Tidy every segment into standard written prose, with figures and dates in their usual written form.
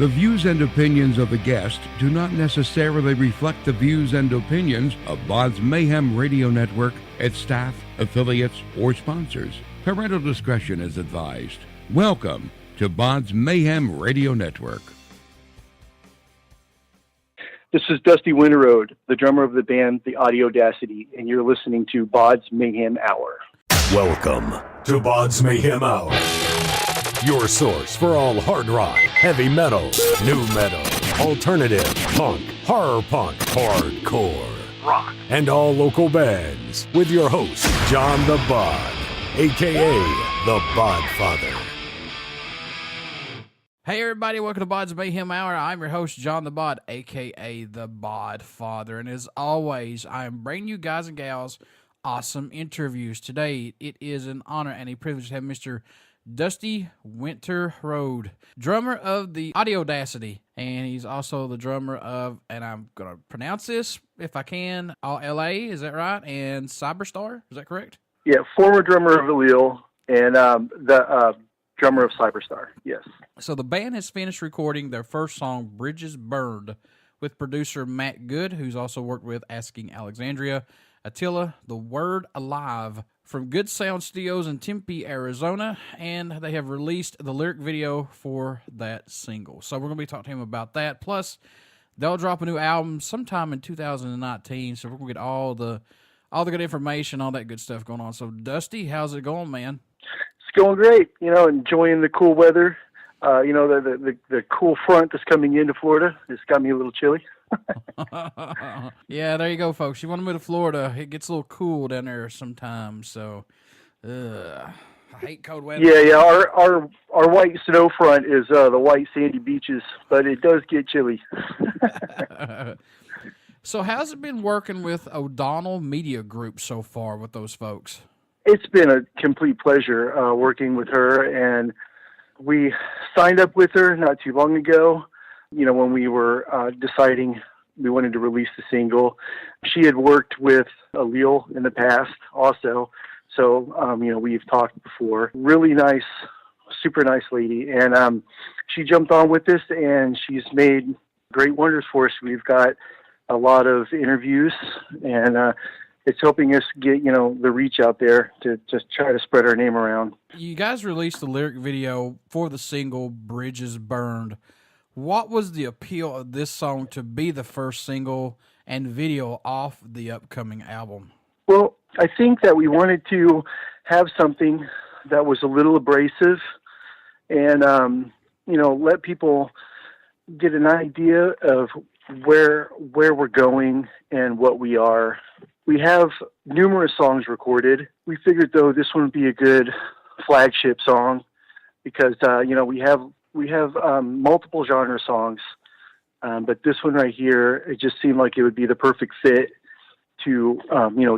The views and opinions of the guest do not necessarily reflect the views and opinions of BODS Mayhem Radio Network, its staff, affiliates, or sponsors. Parental discretion is advised. Welcome to BODS Mayhem Radio Network. This is Dusty Winterrowd, the drummer of the band The Audiodacity, and you're listening to BODS Mayhem Hour. Welcome to BODS Mayhem Hour, your source for all hard rock, heavy metal, new metal, alternative, punk, horror punk, hardcore, rock, and all local bands, with your host, John the Bod, a.k.a. the Bodfather. Hey everybody, welcome to BODS Mayhem Hour. I'm your host, John the Bod, a.k.a. the Bodfather. And as always, I am bringing you guys and gals awesome interviews. Today, it is an honor and a privilege to have Mr. Dusty Winterrowd, drummer of the Audiodacity. And he's also the drummer of, and I'm going to pronounce this if I can, LA, is that right? And Cyberstar, is that correct? Yeah, former drummer of Allele and the drummer of Cyberstar, yes. So the band has finished recording their first song, Bridges Burned, with producer Matt Good, who's also worked with Asking Alexandria, Attila, The Word Alive, from Good Sound Studios in Tempe, Arizona, and they have released the lyric video for that single. So we're going to be talking to him about that. Plus, they'll drop a new album sometime in 2019, so we're going to get all the good information, all that good stuff going on. So, Dusty, how's it going, man? It's going great, enjoying the cool weather. The cool front that's coming into Florida. It's got me a little chilly. Yeah, there you go, folks. You want to move to Florida, it gets a little cool down there sometimes, so I hate cold weather. Yeah, our white snow front is the white sandy beaches, but it does get chilly. So how's it been working with O'Donnell Media Group so far with those folks? It's been a complete pleasure working with her, and we signed up with her not too long ago, when we were deciding we wanted to release the single. She had worked with Allele in the past also, so, we've talked before. Really nice, super nice lady, and she jumped on with this, and she's made great wonders for us. We've got a lot of interviews, and it's helping us get, the reach out there to just try to spread our name around. You guys released the lyric video for the single Bridges Burned. What was the appeal of this song to be the first single and video off the upcoming album? Well, I think that we wanted to have something that was a little abrasive and, let people get an idea of where we're going and what we are. We have numerous songs recorded. We figured, though, this one would be a good flagship song because, we have multiple genre songs, but this one right here, it just seemed like it would be the perfect fit to,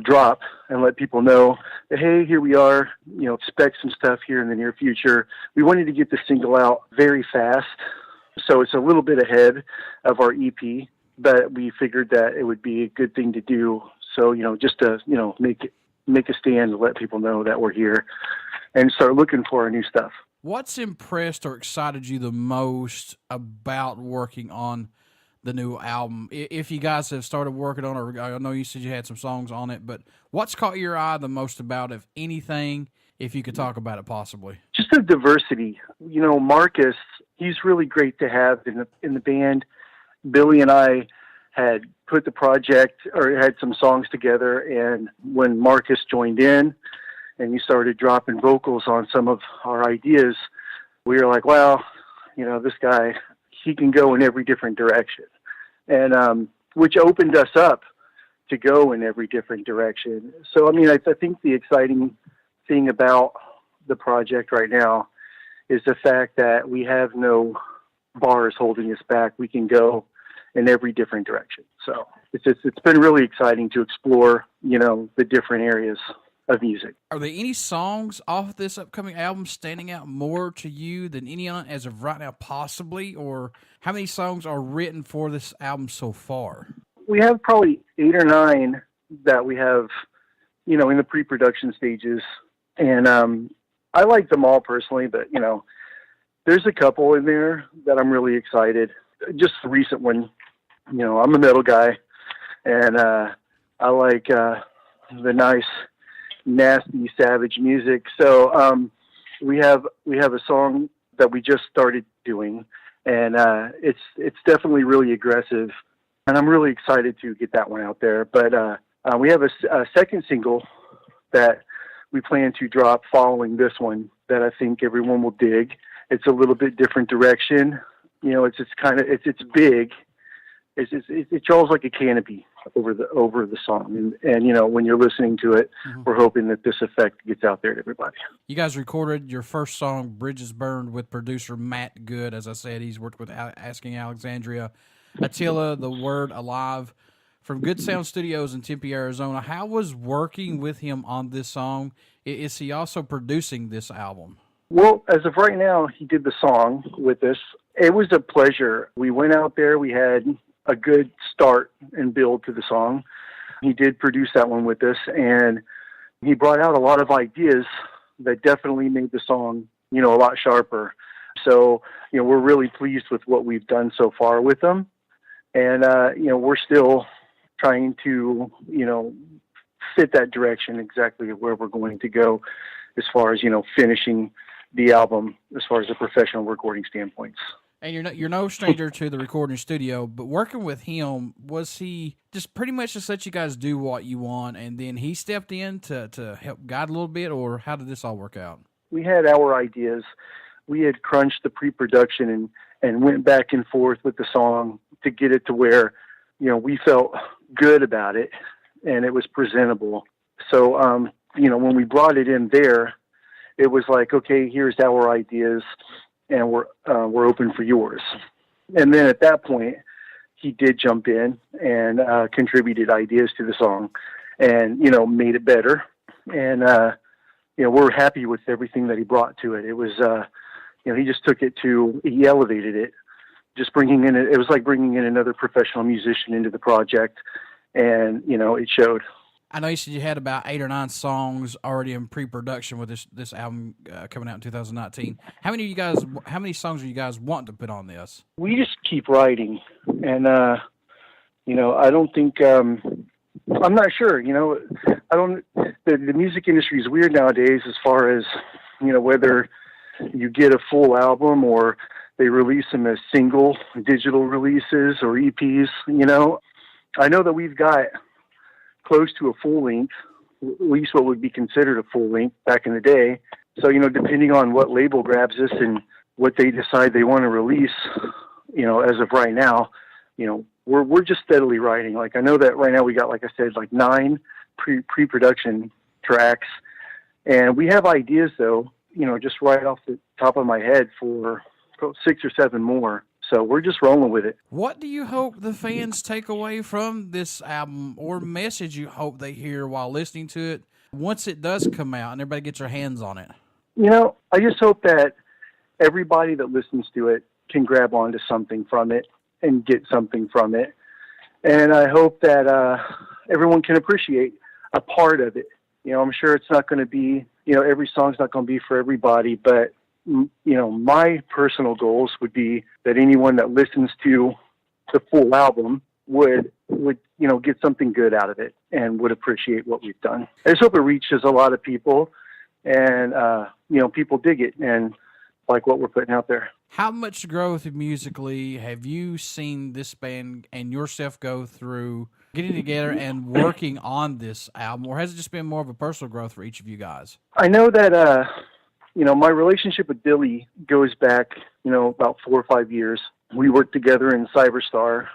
drop and let people know that, hey, here we are, expect some stuff here in the near future. We wanted to get the single out very fast, so it's a little bit ahead of our EP, but we figured that it would be a good thing to do. So, just to, make a stand and let people know that we're here and start looking for our new stuff. What's impressed or excited you the most about working on the new album? If you guys have started working on it, I know you said you had some songs on it, but what's caught your eye the most about, if anything, if you could talk about it possibly? Just the diversity. Marcus, he's really great to have in the band. Billy and I had put the project or had some songs together, and when Marcus joined in and he started dropping vocals on some of our ideas, we were like, wow, this guy, he can go in every different direction. And which opened us up to go in every different direction. So, I think the exciting thing about the project right now is the fact that we have no bars holding us back. We can go in every different direction. So it's been really exciting to explore, the different areas of music. Are there any songs off this upcoming album standing out more to you than any as of right now, possibly? Or how many songs are written for this album so far? We have probably 8 or 9 that we have, in the pre-production stages. And I like them all personally, but, There's a couple in there that I'm really excited. Just the recent one, you know, I'm a metal guy, and I like the nice, nasty, savage music. So we have a song that we just started doing, and it's definitely really aggressive, and I'm really excited to get that one out there. But we have a second single that we plan to drop following this one that I think everyone will dig. It's a little bit different direction. You know, it's big. It draws like a canopy over the song, and you know, when you're listening to it, we're hoping that this effect gets out there to everybody. You guys recorded your first song, "Bridges Burned," with producer Matt Good. As I said, he's worked with Asking Alexandria, Attila, The Word Alive, from Good Sound Studios in Tempe, Arizona. How was working with him on this song? Is he also producing this album? Well, as of right now, he did the song with us. It was a pleasure. We went out there. We had a good start and build to the song. He did produce that one with us, and he brought out a lot of ideas that definitely made the song, you know, a lot sharper. So, you know, we're really pleased with what we've done so far with them. And, you know, we're still trying to, you know, fit that direction exactly where we're going to go as far as, you know, finishing the album as far as a professional recording standpoints. And you're no stranger to the recording studio, but working with him, was he just pretty much just let you guys do what you want, and then he stepped in to help guide a little bit, or how did this all work out? We had our ideas. We had crunched the pre-production and went back and forth with the song to get it to where, you know, we felt good about it and it was presentable. So, you know, when we brought it in there, it was like, okay, here's our ideas, and we're open for yours. And then at that point, he did jump in and contributed ideas to the song, and you know, made it better. And you know, we're happy with everything that he brought to it. It was, you know, he just took it he elevated it, just bringing in. It was like bringing in another professional musician into the project, and you know, it showed. I know you said you had about 8 or 9 songs already in pre-production with this album coming out in 2019. How many songs are you guys wanting to put on this? We just keep writing, and you know, I don't think I'm not sure. You know, the music industry is weird nowadays as far as, you know, whether you get a full album or they release them as single digital releases or EPs. You know, I know that we've got close to a full length, at least what would be considered a full length back in the day. So, you know, depending on what label grabs us and what they decide they want to release, you know, as of right now, you know, we're just steadily writing. Like, I know that right now we got, like I said, like 9 pre-production tracks, and we have ideas though, you know, just right off the top of my head for 6 or 7 more. So we're just rolling with it. What do you hope the fans take away from this album, or message you hope they hear while listening to it once it does come out and everybody gets their hands on it? You know, I just hope that everybody that listens to it can grab onto something from it and get something from it. And I hope that everyone can appreciate a part of it. You know, I'm sure it's not going to be, you know, every song's not going to be for everybody, but you know, my personal goals would be that anyone that listens to the full album would, you know, get something good out of it and would appreciate what we've done. I just hope it reaches a lot of people, and, you know, people dig it and like what we're putting out there. How much growth musically have you seen this band and yourself go through getting together and working on this album, or has it just been more of a personal growth for each of you guys? I know that, you know, my relationship with Billy goes back, you know, about 4 or 5 years. We worked together in Cyberstar,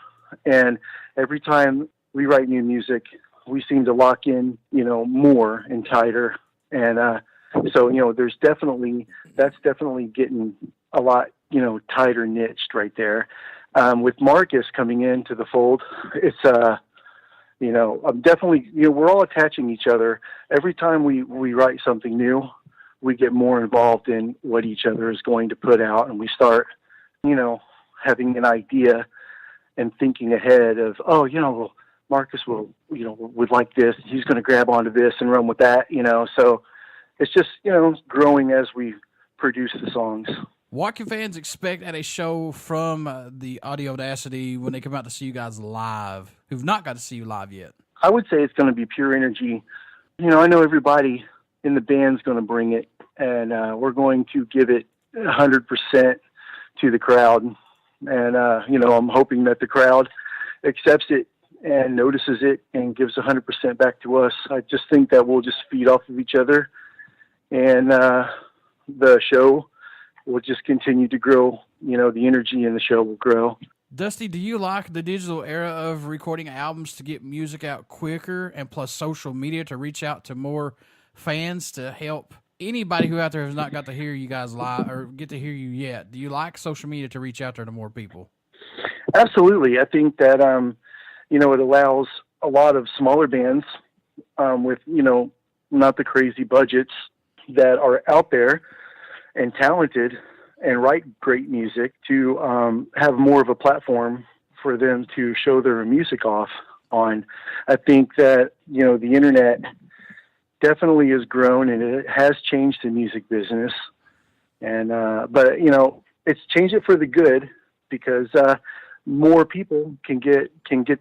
and every time we write new music, we seem to lock in, you know, more and tighter. And so, you know, that's definitely getting a lot, you know, tighter niched right there. With Marcus coming into the fold, it's, you know, I'm definitely, you know, we're all attaching each other. Every time we write something new, we get more involved in what each other is going to put out, and we start, you know, having an idea and thinking ahead of, oh, you know, well, Marcus would like this. He's going to grab onto this and run with that, you know. So it's just, you know, growing as we produce the songs. What can fans expect at a show from the Audiodacity when they come out to see you guys live, who've not got to see you live yet? I would say it's going to be pure energy. I know everybody in the band's going to bring it, and we're going to give it 100% to the crowd. And, I'm hoping that the crowd accepts it and notices it and gives 100% back to us. I just think that we'll just feed off of each other, and the show will just continue to grow. The energy in the show will grow. Dusty, do you like the digital era of recording albums to get music out quicker, and plus social media to reach out to more fans to help anybody who out there has not got to hear you guys live or get to hear you yet? Do you like social media to reach out there to more people? Absolutely. I think that, it allows a lot of smaller bands with, not the crazy budgets that are out there and talented and write great music to have more of a platform for them to show their music off on. I think that, the internet definitely has grown and it has changed the music business. And, but it's changed it for the good because more people can get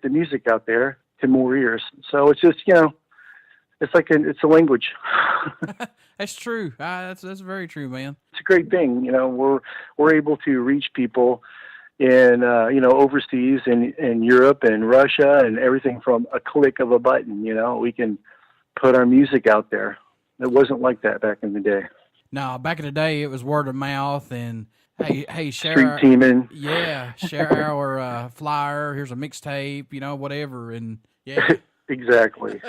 the music out there to more ears. So it's just, it's like it's a language. That's true. That's very true, man. It's a great thing. We're able to reach people in, overseas in Europe and Russia and everything from a click of a button. We can put our music out there. It wasn't like that back in the day. No, back in the day, it was word of mouth and, hey, share street teaming. Yeah, share our flyer. Here's a mixtape, whatever. And yeah. Exactly.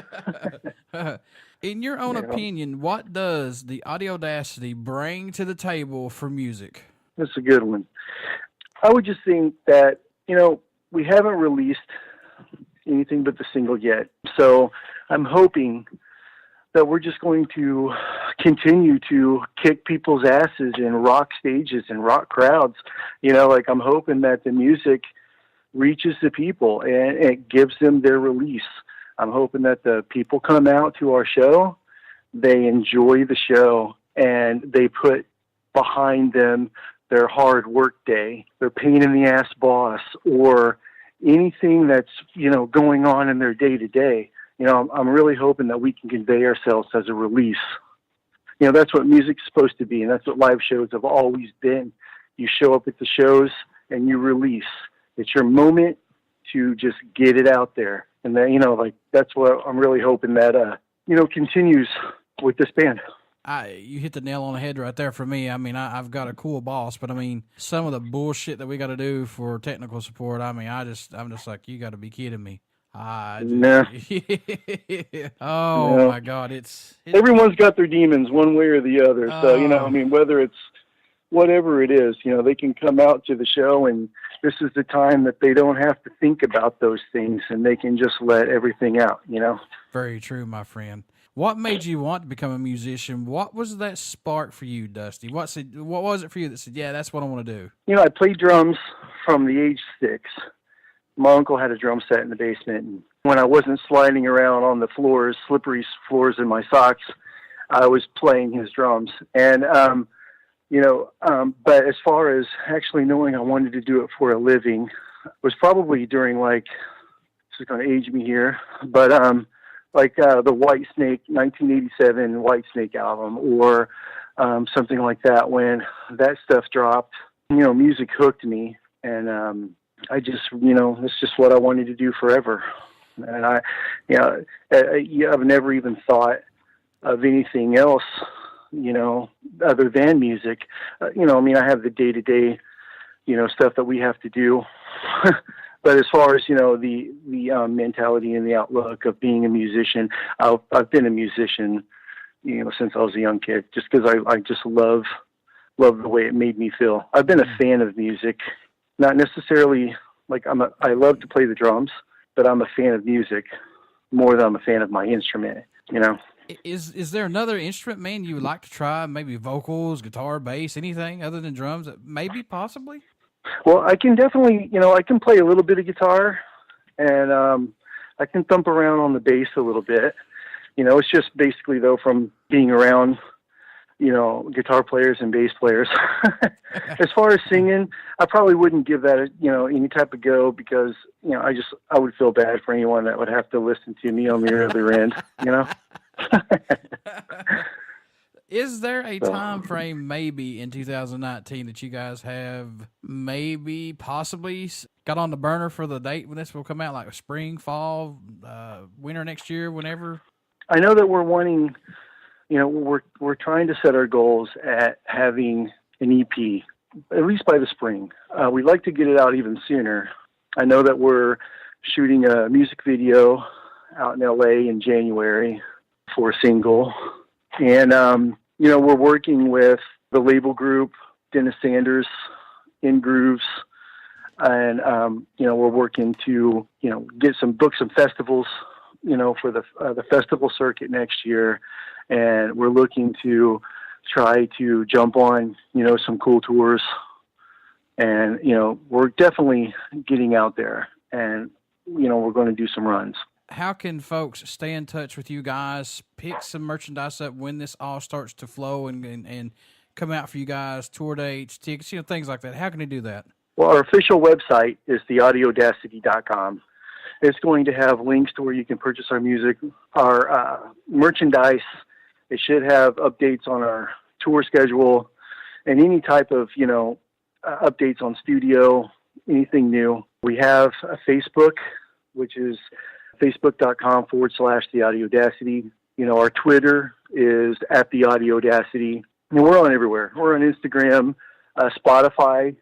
In your own opinion, what does the Audiodacity bring to the table for music? That's a good one. I would just think that, we haven't released anything but the single yet. So I'm hoping that we're just going to continue to kick people's asses in rock stages and rock crowds. I'm hoping that the music reaches the people and it gives them their release. I'm hoping that the people come out to our show, they enjoy the show, and they put behind them their hard work day, their pain in the ass boss, or anything that's, going on in their day to day. I'm really hoping that we can convey ourselves as a release. That's what music's supposed to be, and that's what live shows have always been. You show up at the shows and you release. It's your moment to just get it out there. And then, that's what I'm really hoping that, continues with this band. You hit the nail on the head right there for me. I mean, I've got a cool boss, but I mean, some of the bullshit that we got to do for technical support, I'm just like, you got to be kidding me. Nah. Oh my God. It's everyone's got their demons one way or the other. So, whether it's whatever it is, they can come out to the show, and this is the time that they don't have to think about those things and they can just let everything out, Very true, my friend. What made you want to become a musician? What was that spark for you, Dusty? What was it for you that said, yeah, that's what I want to do? I played drums from the age 6. My uncle had a drum set in the basement, and when I wasn't sliding around on the floors, slippery floors in my socks, I was playing his drums. And, but as far as actually knowing I wanted to do it for a living, was probably during this is going to age me here, but the White Snake 1987 White Snake album, or something like that. When that stuff dropped, music hooked me, and I just, it's just what I wanted to do forever. And I've never even thought of anything else, other than music. I have the day-to-day, stuff that we have to do. But as far as, the mentality and the outlook of being a musician, I've been a musician, since I was a young kid, just because I just love the way it made me feel. I've been a fan of music, not necessarily I love to play the drums, but I'm a fan of music more than I'm a fan of my instrument, Is there another instrument, man, you would like to try? Maybe vocals, guitar, bass, anything other than drums? Maybe, possibly? Well, I can definitely, I can play a little bit of guitar, and I can thump around on the bass a little bit. It's just basically, though, from being around guitar players and bass players. As far as singing, I probably wouldn't give that, any type of go, because, I would feel bad for anyone that would have to listen to me on the other end, Is there a time frame maybe in 2019 that you guys have maybe possibly got on the burner for the date when this will come out, like spring, fall, winter next year, whenever? I know that we're wanting, we're trying to set our goals at having an EP, at least by the spring. We'd like to get it out even sooner. I know that we're shooting a music video out in LA in January for a single. And, we're working with the label group, Dennis Sanders, In Grooves. And, we're working to, book some festivals, for the festival circuit next year. And we're looking to try to jump on, some cool tours. And, we're definitely getting out there, and, we're going to do some runs. How can folks stay in touch with you guys, pick some merchandise up when this all starts to flow and come out for you guys, tour dates, tickets, things like that? How can they do that? Well, our official website is theaudiodacity.com. It's going to have links to where you can purchase our music, our merchandise. It should have updates on our tour schedule and any type of, updates on studio, anything new. We have a Facebook, which is facebook.com/theaudiodacity. Our Twitter is @theaudiodacity. And we're on everywhere. We're on Instagram, Spotify.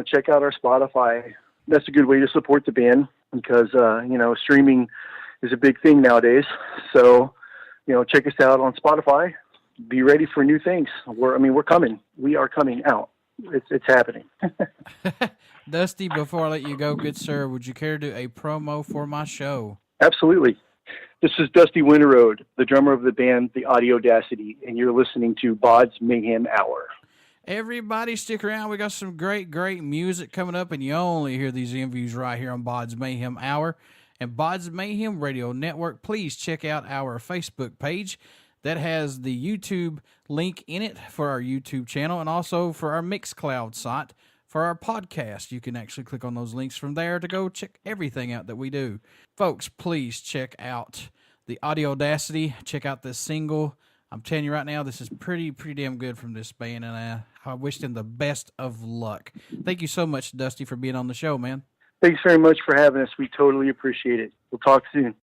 Check out our Spotify. That's a good way to support the band because, streaming is a big thing nowadays. So, check us out on Spotify. Be ready for new things. We're coming. We are coming out. It's happening. Dusty, before I let you go, good sir, would you care to do a promo for my show? Absolutely. This is Dusty Winterrowd, the drummer of the band, The Audiodacity, and you're listening to BODS Mayhem Hour. Everybody stick around. We got some great, great music coming up, and you only hear these interviews right here on BODS Mayhem Hour and BODS Mayhem Radio Network. Please check out our Facebook page that has the YouTube link in it for our YouTube channel and also for our Mixcloud site for our podcast. You can actually click on those links from there to go check everything out that we do. Folks, please check out the Audiodacity. Check out this single. I'm telling you right now, this is pretty damn good from this band, and I wish them the best of luck. Thank you so much, Dusty, for being on the show, man. Thanks very much for having us. We totally appreciate it. We'll talk soon.